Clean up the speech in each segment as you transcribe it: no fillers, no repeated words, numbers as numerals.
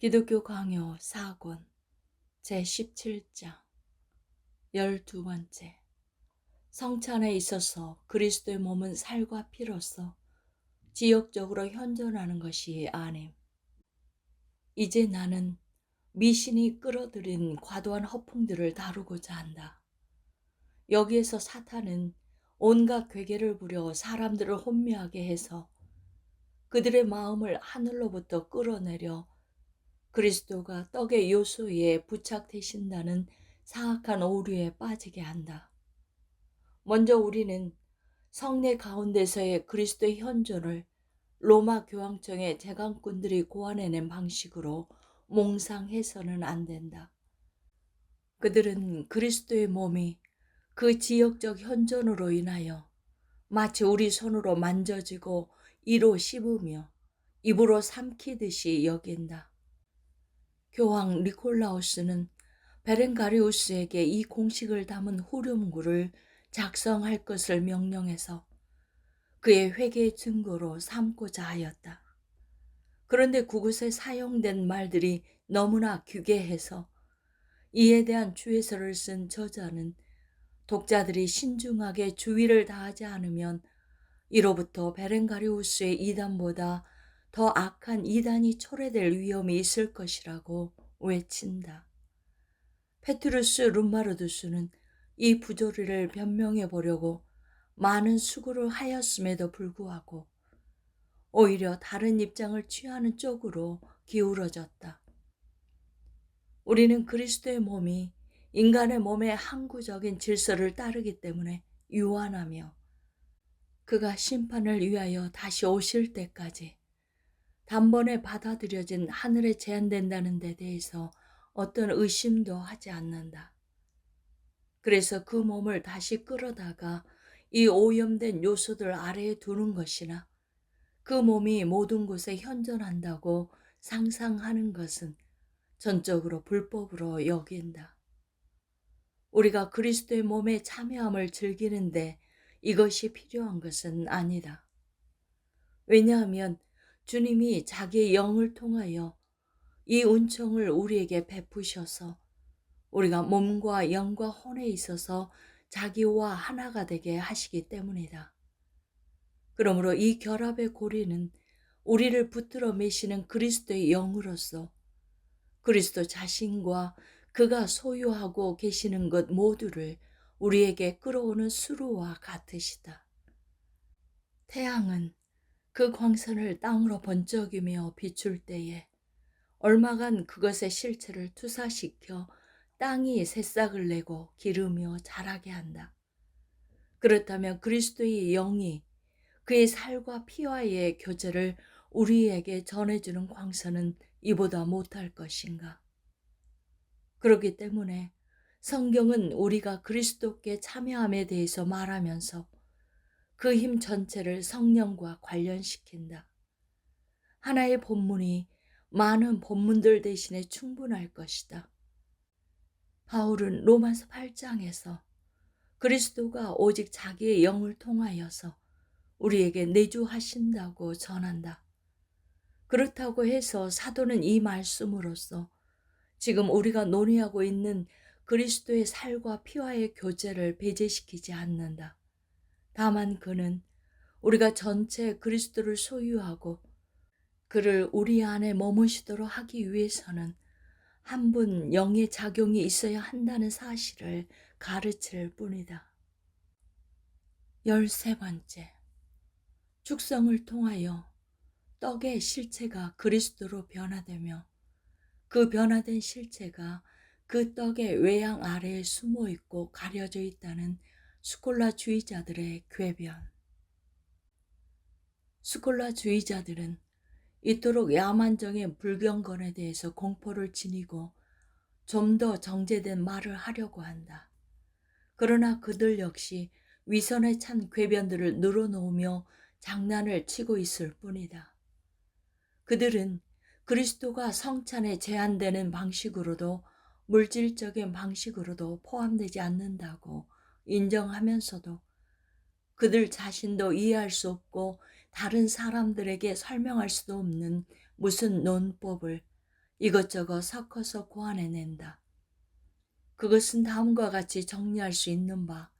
기독교 강요 4권 제17장 12번째. 성찬에 있어서 그리스도의 몸은 살과 피로서 지역적으로 현존하는 것이 아님. 이제 나는 미신이 끌어들인 과도한 허풍들을 다루고자 한다. 여기에서 사탄은 온갖 괴계를 부려 사람들을 혼미하게 해서 그들의 마음을 하늘로부터 끌어내려 그리스도가 떡의 요소에 부착되신다는 사악한 오류에 빠지게 한다. 먼저 우리는 성내 가운데서의 그리스도의 현존을 로마 교황청의 재간꾼들이 고안해낸 방식으로 몽상해서는 안 된다. 그들은 그리스도의 몸이 그 지역적 현존으로 인하여 마치 우리 손으로 만져지고 이로 씹으며 입으로 삼키듯이 여긴다. 교황 니콜라우스는 베렌가리우스에게 이 공식을 담은 후렴구를 작성할 것을 명령해서 그의 회개의 증거로 삼고자 하였다. 그런데 그곳에 사용된 말들이 너무나 귀괴해서 이에 대한 주해설을 쓴 저자는 독자들이 신중하게 주의를 다하지 않으면 이로부터 베렌가리우스의 이단보다 더 악한 이단이 초래될 위험이 있을 것이라고 외친다. 페트루스 룸마르두스는 이 부조리를 변명해 보려고 많은 수고를 하였음에도 불구하고 오히려 다른 입장을 취하는 쪽으로 기울어졌다. 우리는 그리스도의 몸이 인간의 몸의 항구적인 질서를 따르기 때문에 유한하며 그가 심판을 위하여 다시 오실 때까지 단번에 받아들여진 하늘에 제한된다는 데 대해서 어떤 의심도 하지 않는다. 그래서 그 몸을 다시 끌어다가 이 오염된 요소들 아래에 두는 것이나 그 몸이 모든 곳에 현존한다고 상상하는 것은 전적으로 불법으로 여긴다. 우리가 그리스도의 몸에 참여함을 즐기는데 이것이 필요한 것은 아니다. 왜냐하면 주님이 자기의 영을 통하여 이 은총을 우리에게 베푸셔서 우리가 몸과 영과 혼에 있어서 자기와 하나가 되게 하시기 때문이다. 그러므로 이 결합의 고리는 우리를 붙들어 매시는 그리스도의 영으로서 그리스도 자신과 그가 소유하고 계시는 것 모두를 우리에게 끌어오는 수로와 같으시다. 태양은 그 광선을 땅으로 번쩍이며 비출 때에 얼마간 그것의 실체를 투사시켜 땅이 새싹을 내고 기르며 자라게 한다. 그렇다면 그리스도의 영이 그의 살과 피와의 교제를 우리에게 전해주는 광선은 이보다 못할 것인가? 그렇기 때문에 성경은 우리가 그리스도께 참여함에 대해서 말하면서 그 힘 전체를 성령과 관련시킨다. 하나의 본문이 많은 본문들 대신에 충분할 것이다. 바울은 로마서 8장에서 그리스도가 오직 자기의 영을 통하여서 우리에게 내주하신다고 전한다. 그렇다고 해서 사도는 이 말씀으로써 지금 우리가 논의하고 있는 그리스도의 살과 피와의 교제를 배제시키지 않는다. 다만 그는 우리가 전체 그리스도를 소유하고 그를 우리 안에 머무시도록 하기 위해서는 한 분 영의 작용이 있어야 한다는 사실을 가르칠 뿐이다. 13번째. 축성을 통하여 떡의 실체가 그리스도로 변화되며 그 변화된 실체가 그 떡의 외양 아래에 숨어 있고 가려져 있다는 스콜라주의자들의 궤변. 스콜라주의자들은 이토록 야만적인 불경건에 대해서 공포를 지니고 좀 더 정제된 말을 하려고 한다. 그러나 그들 역시 위선에 찬 궤변들을 늘어놓으며 장난을 치고 있을 뿐이다. 그들은 그리스도가 성찬에 제한되는 방식으로도 물질적인 방식으로도 포함되지 않는다고 인정하면서도 그들 자신도 이해할 수 없고 다른 사람들에게 설명할 수도 없는 무슨 논법을 이것저것 섞어서 고안해낸다. 그것은 다음과 같이 정리할 수 있는 바,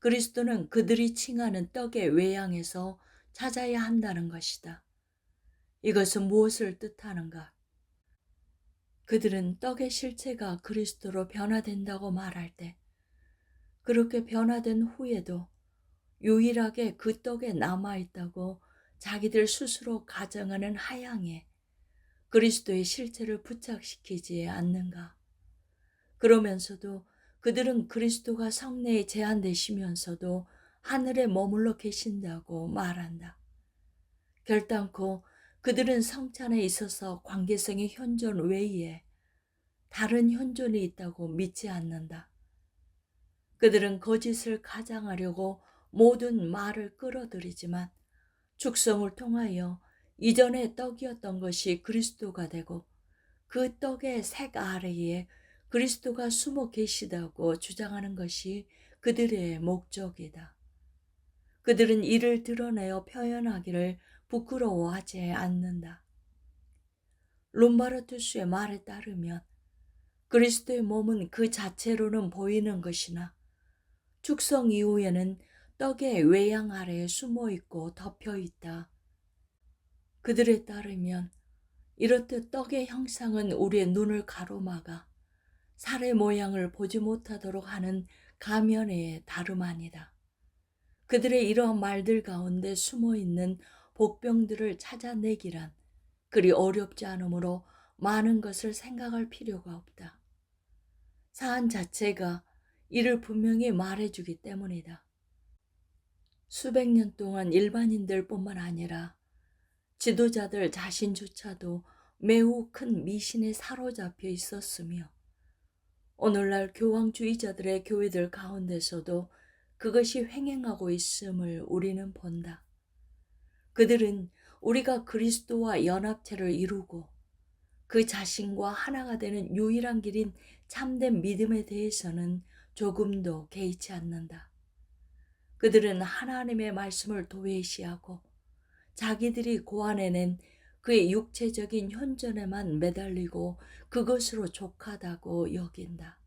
그리스도는 그들이 칭하는 떡의 외양에서 찾아야 한다는 것이다. 이것은 무엇을 뜻하는가? 그들은 떡의 실체가 그리스도로 변화된다고 말할 때, 그렇게 변화된 후에도 유일하게 그 떡에 남아있다고 자기들 스스로 가정하는 하양에 그리스도의 실체를 부착시키지 않는가? 그러면서도 그들은 그리스도가 성내에 제한되시면서도 하늘에 머물러 계신다고 말한다. 결단코 그들은 성찬에 있어서 관계성의 현존 외에 다른 현존이 있다고 믿지 않는다. 그들은 거짓을 가장하려고 모든 말을 끌어들이지만 축성을 통하여 이전의 떡이었던 것이 그리스도가 되고 그 떡의 색 아래에 그리스도가 숨어 계시다고 주장하는 것이 그들의 목적이다. 그들은 이를 드러내어 표현하기를 부끄러워하지 않는다. 룸바르투스의 말에 따르면 그리스도의 몸은 그 자체로는 보이는 것이나 축성 이후에는 떡의 외양 아래에 숨어 있고 덮여 있다. 그들에 따르면 이렇듯 떡의 형상은 우리의 눈을 가로막아 살의 모양을 보지 못하도록 하는 가면의 다름 아니다. 그들의 이러한 말들 가운데 숨어 있는 복병들을 찾아내기란 그리 어렵지 않으므로 많은 것을 생각할 필요가 없다. 사안 자체가 이를 분명히 말해주기 때문이다. 수백 년 동안 일반인들뿐만 아니라 지도자들 자신조차도 매우 큰 미신에 사로잡혀 있었으며 오늘날 교황주의자들의 교회들 가운데서도 그것이 횡행하고 있음을 우리는 본다. 그들은 우리가 그리스도와 연합체를 이루고 그 자신과 하나가 되는 유일한 길인 참된 믿음에 대해서는 조금도 개의치 않는다. 그들은 하나님의 말씀을 도외시하고 자기들이 고안해낸 그의 육체적인 현존에만 매달리고 그것으로 족하다고 여긴다.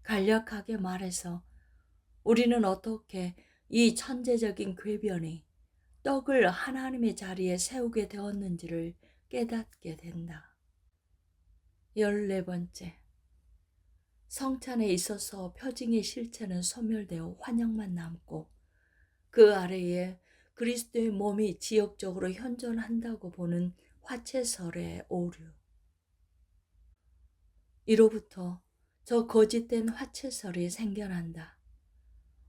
간략하게 말해서 우리는 어떻게 이 천재적인 궤변이 떡을 하나님의 자리에 세우게 되었는지를 깨닫게 된다. 14번째, 성찬에 있어서 표징의 실체는 소멸되어 환영만 남고 그 아래에 그리스도의 몸이 지역적으로 현존한다고 보는 화채설의 오류. 이로부터 저 거짓된 화채설이 생겨난다.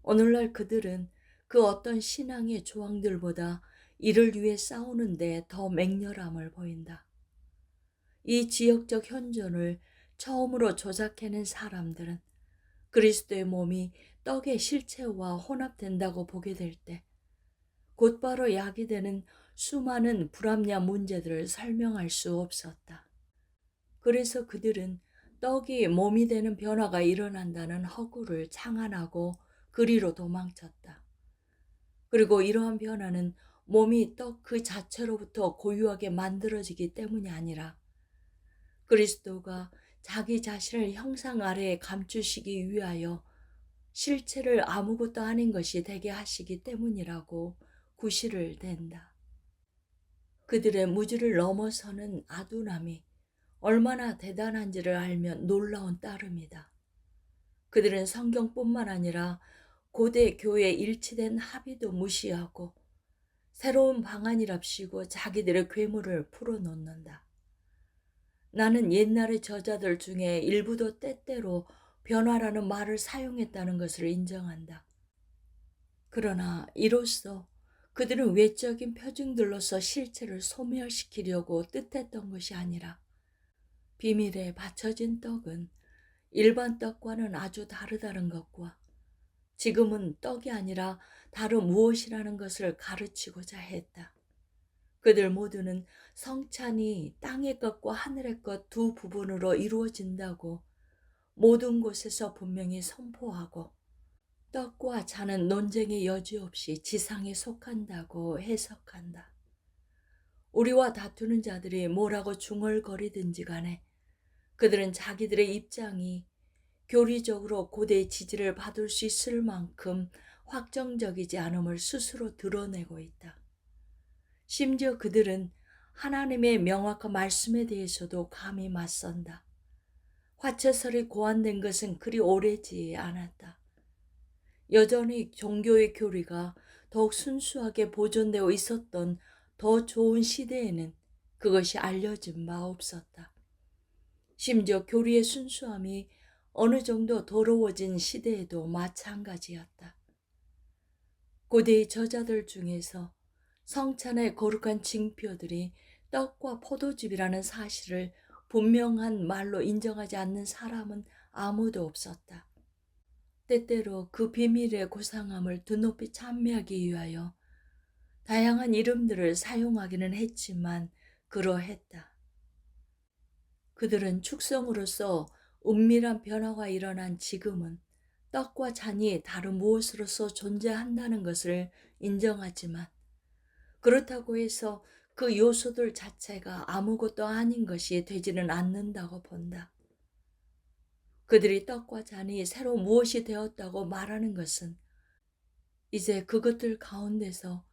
오늘날 그들은 그 어떤 신앙의 조항들보다 이를 위해 싸우는데 더 맹렬함을 보인다. 이 지역적 현존을 처음으로 조작해낸 사람들은 그리스도의 몸이 떡의 실체와 혼합된다고 보게 될 때 곧바로 야기되는 수많은 불합리한 문제들을 설명할 수 없었다. 그래서 그들은 떡이 몸이 되는 변화가 일어난다는 허구를 창안하고 그리로 도망쳤다. 그리고 이러한 변화는 몸이 떡 그 자체로부터 고유하게 만들어지기 때문이 아니라 그리스도가 자기 자신을 형상 아래에 감추시기 위하여 실체를 아무것도 아닌 것이 되게 하시기 때문이라고 구실을 댄다. 그들의 무지를 넘어서는 아둔함이 얼마나 대단한지를 알면 놀라운 따름이다. 그들은 성경뿐만 아니라 고대 교회의 일치된 합의도 무시하고 새로운 방안이랍시고 자기들의 괴물을 풀어놓는다. 나는 옛날의 저자들 중에 일부도 때때로 변화라는 말을 사용했다는 것을 인정한다. 그러나 이로써 그들은 외적인 표징들로서 실체를 소멸시키려고 뜻했던 것이 아니라 비밀에 받쳐진 떡은 일반 떡과는 아주 다르다는 것과 지금은 떡이 아니라 다른 무엇이라는 것을 가르치고자 했다. 그들 모두는 성찬이 땅의 것과 하늘의 것 두 부분으로 이루어진다고 모든 곳에서 분명히 선포하고 떡과 잔은 논쟁의 여지 없이 지상에 속한다고 해석한다. 우리와 다투는 자들이 뭐라고 중얼거리든지 간에 그들은 자기들의 입장이 교리적으로 고대의 지지를 받을 수 있을 만큼 확정적이지 않음을 스스로 드러내고 있다. 심지어 그들은 하나님의 명확한 말씀에 대해서도 감히 맞선다. 화채설이 고안된 것은 그리 오래지 않았다. 여전히 종교의 교리가 더욱 순수하게 보존되어 있었던 더 좋은 시대에는 그것이 알려진 바 없었다. 심지어 교리의 순수함이 어느 정도 더러워진 시대에도 마찬가지였다. 고대의 저자들 중에서 성찬의 거룩한 징표들이 떡과 포도즙이라는 사실을 분명한 말로 인정하지 않는 사람은 아무도 없었다. 때때로 그 비밀의 고상함을 드높이 찬미하기 위하여 다양한 이름들을 사용하기는 했지만 그러했다. 그들은 축성으로서 은밀한 변화가 일어난 지금은 떡과 잔이 다른 무엇으로서 존재한다는 것을 인정하지만 그렇다고 해서 그 요소들 자체가 아무것도 아닌 것이 되지는 않는다고 본다. 그들이 떡과 잔이 새로 무엇이 되었다고 말하는 것은 이제 그것들 가운데서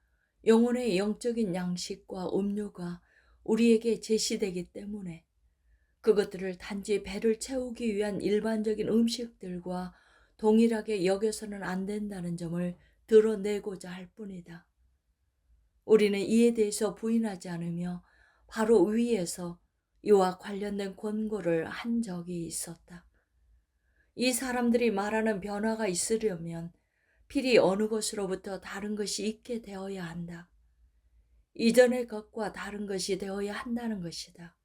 영혼의 영적인 양식과 음료가 우리에게 제시되기 때문에 그것들을 단지 배를 채우기 위한 일반적인 음식들과 동일하게 여겨서는 안 된다는 점을 드러내고자 할 뿐이다. 우리는 이에 대해서 부인하지 않으며 바로 위에서 이와 관련된 권고를 한 적이 있었다. 이 사람들이 말하는 변화가 있으려면 필히 어느 것으로부터 다른 것이 있게 되어야 한다. 이전의 것과 다른 것이 되어야 한다는 것이다.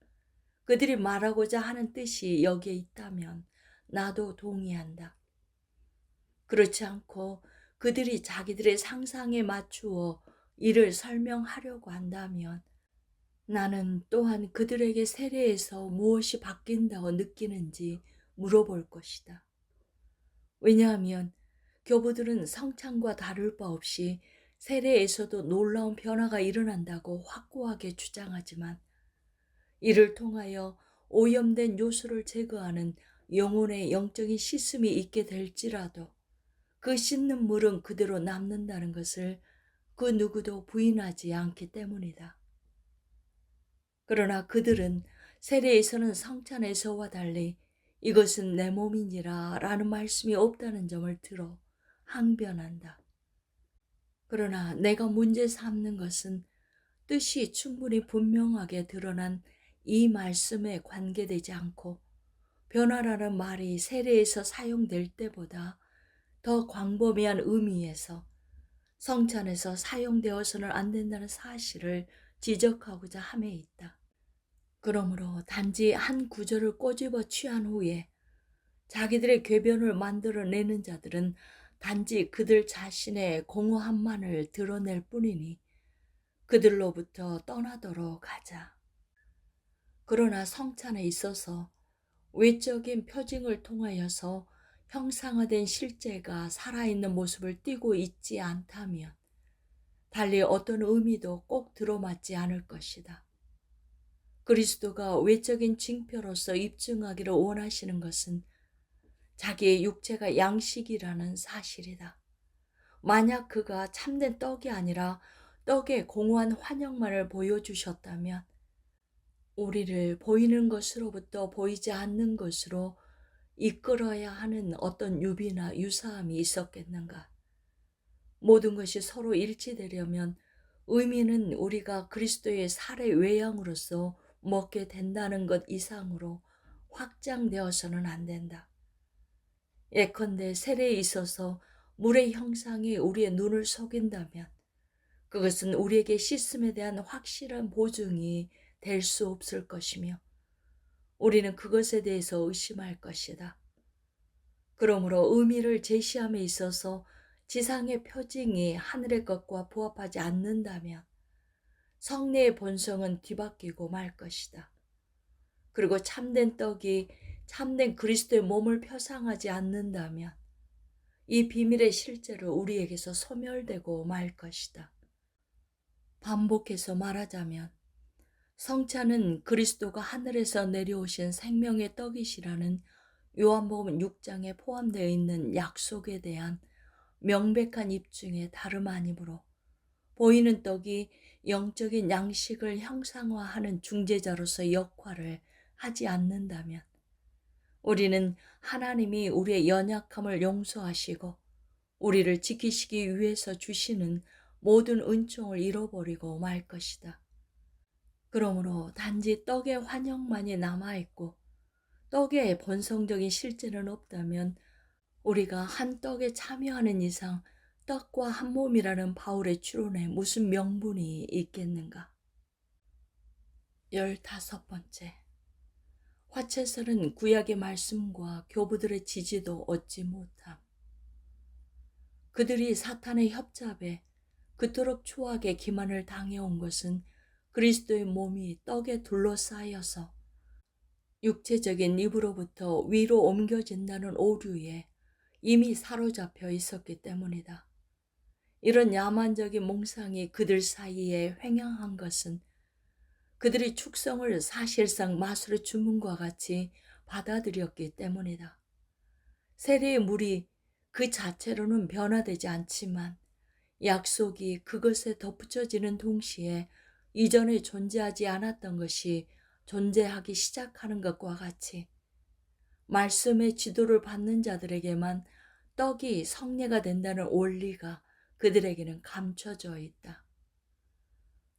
그들이 말하고자 하는 뜻이 여기에 있다면 나도 동의한다. 그렇지 않고 그들이 자기들의 상상에 맞추어 이를 설명하려고 한다면 나는 또한 그들에게 세례에서 무엇이 바뀐다고 느끼는지 물어볼 것이다. 왜냐하면 교부들은 성찬과 다를 바 없이 세례에서도 놀라운 변화가 일어난다고 확고하게 주장하지만 이를 통하여 오염된 요소를 제거하는 영혼의 영적인 씻음이 있게 될지라도 그 씻는 물은 그대로 남는다는 것을 그 누구도 부인하지 않기 때문이다. 그러나 그들은 세례에서는 성찬에서와 달리 이것은 내 몸이니라 라는 말씀이 없다는 점을 들어 항변한다. 그러나 내가 문제 삼는 것은 뜻이 충분히 분명하게 드러난 이 말씀에 관계되지 않고 변화라는 말이 세례에서 사용될 때보다 더 광범위한 의미에서 성찬에서 사용되어서는 안 된다는 사실을 지적하고자 함에 있다. 그러므로 단지 한 구절을 꼬집어 취한 후에 자기들의 궤변을 만들어내는 자들은 단지 그들 자신의 공허함만을 드러낼 뿐이니 그들로부터 떠나도록 하자. 그러나 성찬에 있어서 외적인 표징을 통하여서 형상화된 실제가 살아있는 모습을 띠고 있지 않다면 달리 어떤 의미도 꼭 들어맞지 않을 것이다. 그리스도가 외적인 징표로서 입증하기를 원하시는 것은 자기의 육체가 양식이라는 사실이다. 만약 그가 참된 떡이 아니라 떡의 공허한 환영만을 보여주셨다면 우리를 보이는 것으로부터 보이지 않는 것으로 이끌어야 하는 어떤 유비나 유사함이 있었겠는가? 모든 것이 서로 일치되려면 의미는 우리가 그리스도의 살의 외양으로서 먹게 된다는 것 이상으로 확장되어서는 안 된다. 예컨대 세례에 있어서 물의 형상이 우리의 눈을 속인다면 그것은 우리에게 씻음에 대한 확실한 보증이 될 수 없을 것이며 우리는 그것에 대해서 의심할 것이다. 그러므로 의미를 제시함에 있어서 지상의 표징이 하늘의 것과 부합하지 않는다면 성례의 본성은 뒤바뀌고 말 것이다. 그리고 참된 떡이 참된 그리스도의 몸을 표상하지 않는다면 이 비밀의 실제로 우리에게서 소멸되고 말 것이다. 반복해서 말하자면 성찬은 그리스도가 하늘에서 내려오신 생명의 떡이시라는 요한복음 6장에 포함되어 있는 약속에 대한 명백한 입증의 다름 아니므로 보이는 떡이 영적인 양식을 형상화하는 중재자로서 역할을 하지 않는다면 우리는 하나님이 우리의 연약함을 용서하시고 우리를 지키시기 위해서 주시는 모든 은총을 잃어버리고 말 것이다. 그러므로 단지 떡의 환영만이 남아있고 떡의 본성적인 실제는 없다면 우리가 한 떡에 참여하는 이상 떡과 한 몸이라는 바울의 추론에 무슨 명분이 있겠는가? 15번째, 화채설은 구약의 말씀과 교부들의 지지도 얻지 못함. 그들이 사탄의 협잡에 그토록 추하게 기만을 당해온 것은 그리스도의 몸이 떡에 둘러싸여서 육체적인 입으로부터 위로 옮겨진다는 오류에 이미 사로잡혀 있었기 때문이다. 이런 야만적인 몽상이 그들 사이에 횡행한 것은 그들이 축성을 사실상 마술의 주문과 같이 받아들였기 때문이다. 세례의 물이 그 자체로는 변화되지 않지만 약속이 그것에 덧붙여지는 동시에 이전에 존재하지 않았던 것이 존재하기 시작하는 것과 같이 말씀의 지도를 받는 자들에게만 떡이 성례가 된다는 원리가 그들에게는 감춰져 있다.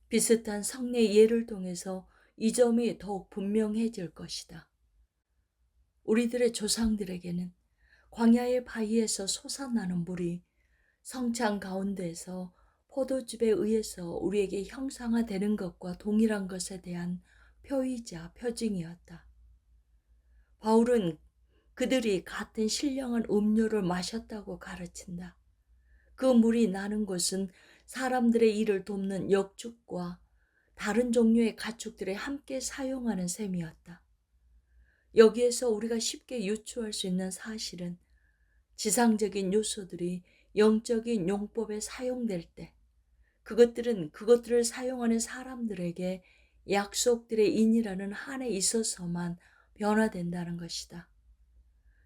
비슷한 성례 예를 통해서 이 점이 더욱 분명해질 것이다. 우리들의 조상들에게는 광야의 바위에서 솟아나는 물이 성찬 가운데에서 포도즙에 의해서 우리에게 형상화되는 것과 동일한 것에 대한 표이자 표징이었다. 바울은 그들이 같은 신령한 음료를 마셨다고 가르친다. 그 물이 나는 곳은 사람들의 일을 돕는 역축과 다른 종류의 가축들이 함께 사용하는 셈이었다. 여기에서 우리가 쉽게 유추할 수 있는 사실은 지상적인 요소들이 영적인 용법에 사용될 때 그것들은 그것들을 사용하는 사람들에게 약속들의 인이라는 한에 있어서만 변화된다는 것이다.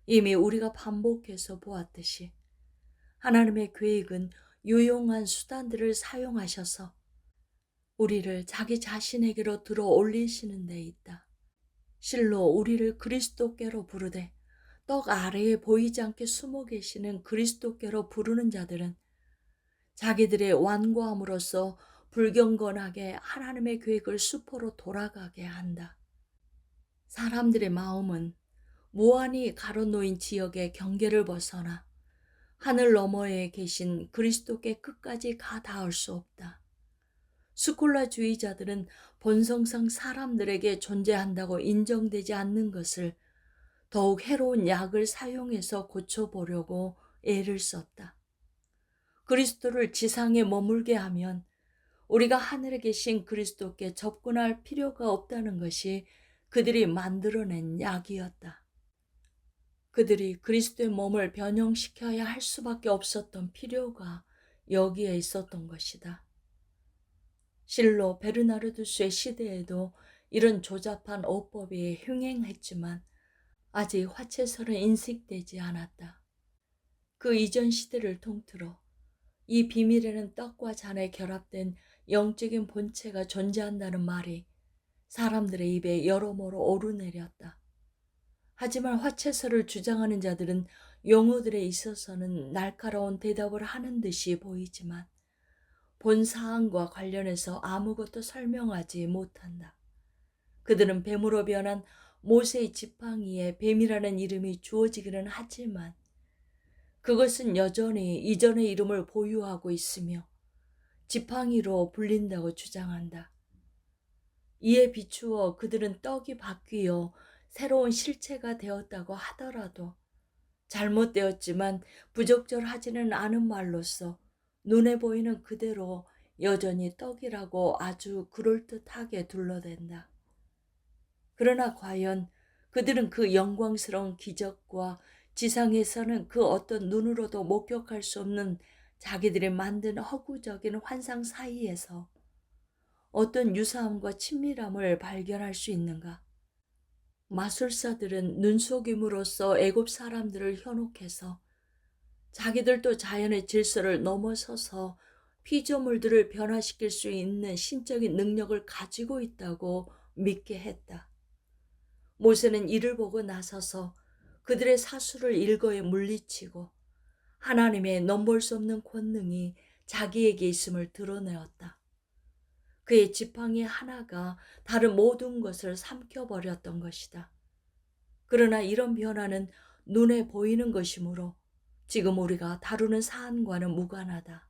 이미 우리가 반복해서 보았듯이 하나님의 계획은 유용한 수단들을 사용하셔서 우리를 자기 자신에게로 들어 올리시는 데 있다. 실로 우리를 그리스도께로 부르되 떡 아래에 보이지 않게 숨어 계시는 그리스도께로 부르는 자들은 자기들의 완고함으로써 불경건하게 하나님의 계획을 수포로 돌아가게 한다. 사람들의 마음은 무한히 가로놓인 지역의 경계를 벗어나 하늘 너머에 계신 그리스도께 끝까지 가 닿을 수 없다. 스콜라주의자들은 본성상 사람들에게 존재한다고 인정되지 않는 것을 더욱 해로운 약을 사용해서 고쳐보려고 애를 썼다. 그리스도를 지상에 머물게 하면 우리가 하늘에 계신 그리스도께 접근할 필요가 없다는 것이 그들이 만들어낸 약이었다. 그들이 그리스도의 몸을 변형시켜야 할 수밖에 없었던 필요가 여기에 있었던 것이다. 실로 베르나르두스의 시대에도 이런 조잡한 어법이 흉행했지만 아직 화채설은 인식되지 않았다. 그 이전 시대를 통틀어 이 비밀에는 떡과 잔에 결합된 영적인 본체가 존재한다는 말이 사람들의 입에 여러모로 오르내렸다. 하지만 화채설을 주장하는 자들은 용어들에 있어서는 날카로운 대답을 하는 듯이 보이지만 본 사항과 관련해서 아무것도 설명하지 못한다. 그들은 뱀으로 변한 모세의 지팡이에 뱀이라는 이름이 주어지기는 하지만 그것은 여전히 이전의 이름을 보유하고 있으며 지팡이로 불린다고 주장한다. 이에 비추어 그들은 떡이 바뀌어 새로운 실체가 되었다고 하더라도 잘못되었지만 부적절하지는 않은 말로서 눈에 보이는 그대로 여전히 떡이라고 아주 그럴듯하게 둘러댄다. 그러나 과연 그들은 그 영광스러운 기적과 지상에서는 그 어떤 눈으로도 목격할 수 없는 자기들이 만든 허구적인 환상 사이에서 어떤 유사함과 친밀함을 발견할 수 있는가? 마술사들은 눈속임으로써 애굽 사람들을 현혹해서 자기들도 자연의 질서를 넘어서서 피조물들을 변화시킬 수 있는 신적인 능력을 가지고 있다고 믿게 했다. 모세는 이를 보고 나서서 그들의 사수를 일거에 물리치고 하나님의 넘볼 수 없는 권능이 자기에게 있음을 드러내었다. 그의 지팡이 하나가 다른 모든 것을 삼켜버렸던 것이다. 그러나 이런 변화는 눈에 보이는 것이므로 지금 우리가 다루는 사안과는 무관하다.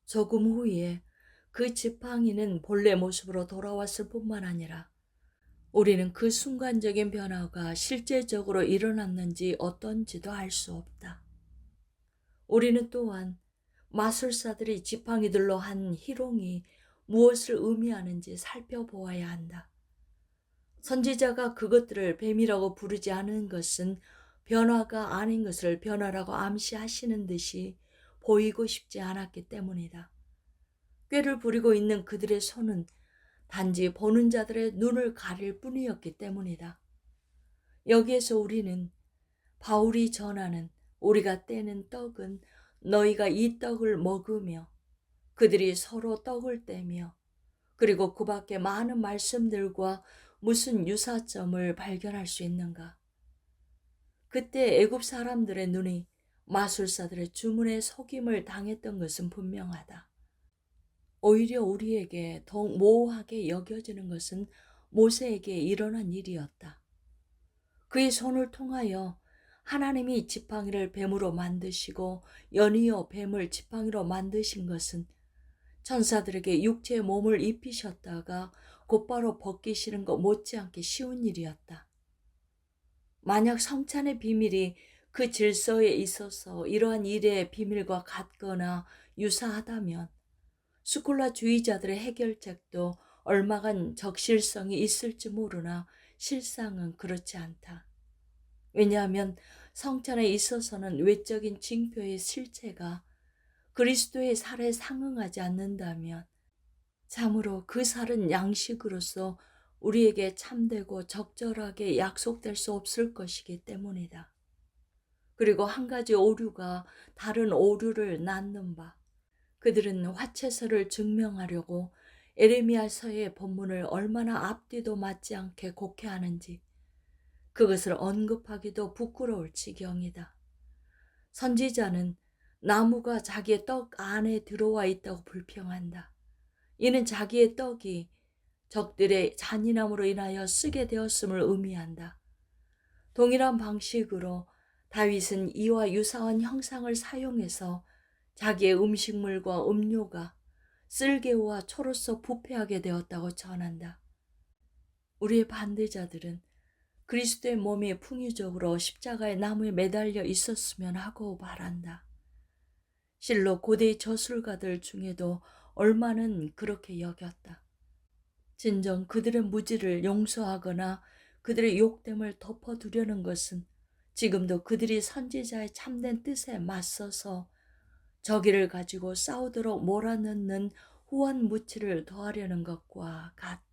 조금 후에 그 지팡이는 본래 모습으로 돌아왔을 뿐만 아니라 우리는 그 순간적인 변화가 실제적으로 일어났는지 어떤지도 알 수 없다. 우리는 또한 마술사들이 지팡이들로 한 희롱이 무엇을 의미하는지 살펴보아야 한다. 선지자가 그것들을 뱀이라고 부르지 않은 것은 변화가 아닌 것을 변화라고 암시하시는 듯이 보이고 싶지 않았기 때문이다. 꾀를 부리고 있는 그들의 손은 단지 보는 자들의 눈을 가릴 뿐이었기 때문이다. 여기에서 우리는 바울이 전하는 우리가 떼는 떡은 너희가 이 떡을 먹으며 그들이 서로 떡을 떼며 그리고 그 밖에 많은 말씀들과 무슨 유사점을 발견할 수 있는가? 그때 애굽 사람들의 눈이 마술사들의 주문에 속임을 당했던 것은 분명하다. 오히려 우리에게 더욱 모호하게 여겨지는 것은 모세에게 일어난 일이었다. 그의 손을 통하여 하나님이 지팡이를 뱀으로 만드시고 연이어 뱀을 지팡이로 만드신 것은 천사들에게 육체의 몸을 입히셨다가 곧바로 벗기시는 것 못지않게 쉬운 일이었다. 만약 성찬의 비밀이 그 질서에 있어서 이러한 일의 비밀과 같거나 유사하다면 스콜라주의자들의 해결책도 얼마간 적실성이 있을지 모르나 실상은 그렇지 않다. 왜냐하면 성찬에 있어서는 외적인 징표의 실체가 그리스도의 살에 상응하지 않는다면 참으로 그 살은 양식으로서 우리에게 참되고 적절하게 약속될 수 없을 것이기 때문이다. 그리고 한 가지 오류가 다른 오류를 낳는 바, 그들은 화채서를 증명하려고 에레미야서의 본문을 얼마나 앞뒤도 맞지 않게 곡해하는지 그것을 언급하기도 부끄러울 지경이다. 선지자는 나무가 자기의 떡 안에 들어와 있다고 불평한다. 이는 자기의 떡이 적들의 잔인함으로 인하여 쓰게 되었음을 의미한다. 동일한 방식으로 다윗은 이와 유사한 형상을 사용해서 자기의 음식물과 음료가 쓸개와 초로서 부패하게 되었다고 전한다. 우리의 반대자들은 그리스도의 몸이 풍유적으로 십자가의 나무에 매달려 있었으면 하고 바란다. 실로 고대의 저술가들 중에도 얼마는 그렇게 여겼다. 진정 그들의 무지를 용서하거나 그들의 욕됨을 덮어두려는 것은 지금도 그들이 선지자의 참된 뜻에 맞서서 저기를 가지고 싸우도록 몰아넣는 후원 무치를 더하려는 것과 같다.